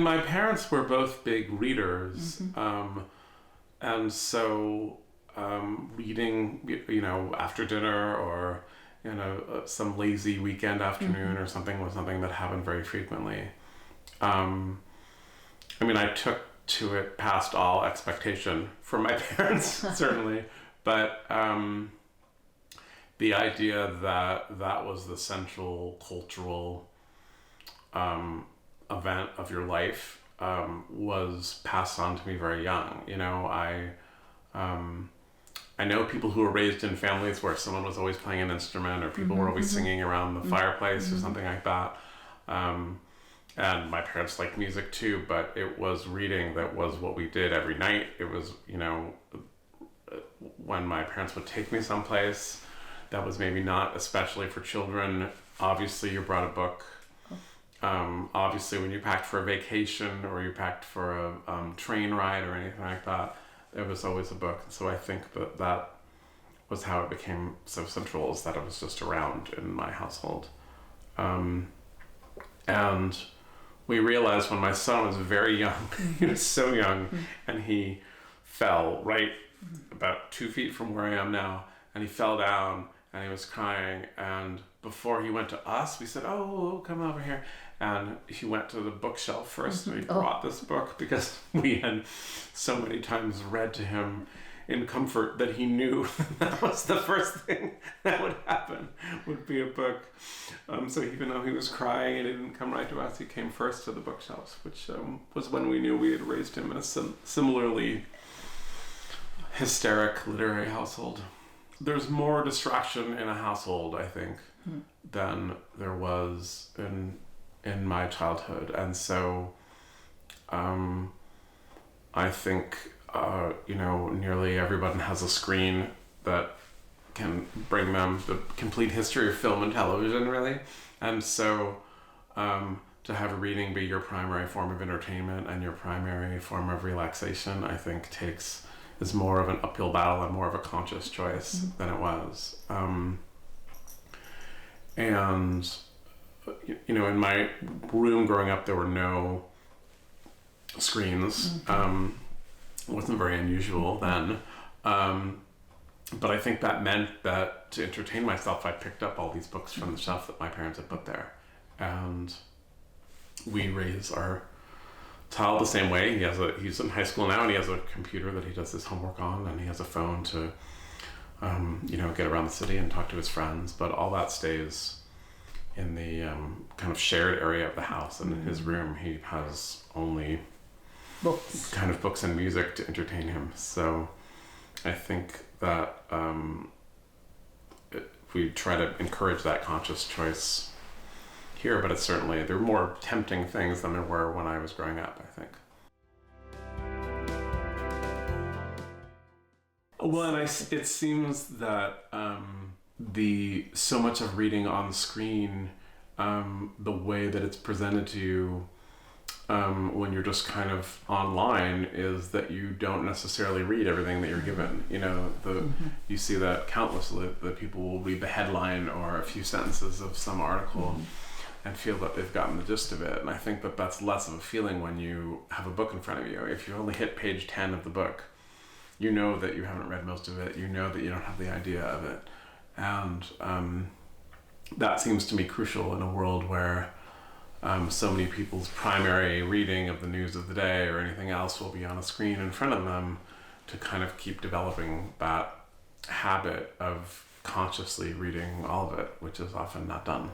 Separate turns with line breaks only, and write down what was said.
My parents were both big readers, and so reading, after dinner or some lazy weekend afternoon or something was something that happened very frequently. I took to it past all expectation from my parents, certainly, but the idea that that was the central cultural event of your life was passed on to me very young. I know people who were raised in families where someone was always playing an instrument or people were always singing around the fireplace or something like that. And my parents liked music too, but it was reading that was what we did every night. It was, when my parents would take me someplace that was maybe not especially for children, obviously you brought a book. Obviously when you packed for a vacation or you packed for a train ride or anything like that, there was always a book. So I think that was how it became so central, is that it was just around in my household. And we realized when my son was very young, he was so young, and he fell right about 2 feet from where I am now, and he fell down and he was crying, and before he went to us, we said, oh, come over here. And he went to the bookshelf first, and he brought this book because we had so many times read to him in comfort that he knew that was the first thing that would happen, would be a book. So even though he was crying and he didn't come right to us, he came first to the bookshelves, which was when we knew we had raised him in a similarly hysteric literary household. There's more distraction in a household, I think, than there was in my childhood. And so I think, nearly everyone has a screen that can bring them the complete history of film and television, really. And so to have reading be your primary form of entertainment and your primary form of relaxation, I think is more of an uphill battle and more of a conscious choice than it was. And in my room growing up, there were no screens. It wasn't very unusual then. But I think that meant that to entertain myself, I picked up all these books from the shelf that my parents had put there. And we raise our child the same way. He's in high school now, and he has a computer that he does his homework on, and he has a phone to get around the city and talk to his friends. But all that stays in the kind of shared area of the house. And in his room, he has only books and music to entertain him. So I think that we try to encourage that conscious choice here, but it's certainly, there are more tempting things than there were when I was growing up, I think. Well, and it seems that so much of reading on the screen, the way that it's presented to you when you're just kind of online, is that you don't necessarily read everything that you're given. You see that countlessly, that people will read the headline or a few sentences of some article and feel that they've gotten the gist of it. And I think that that's less of a feeling when you have a book in front of you. If you only hit page 10 of the book, you know that you haven't read most of it. You know that you don't have the idea of it. And that seems to me crucial in a world where so many people's primary reading of the news of the day or anything else will be on a screen in front of them, to kind of keep developing that habit of consciously reading all of it, which is often not done.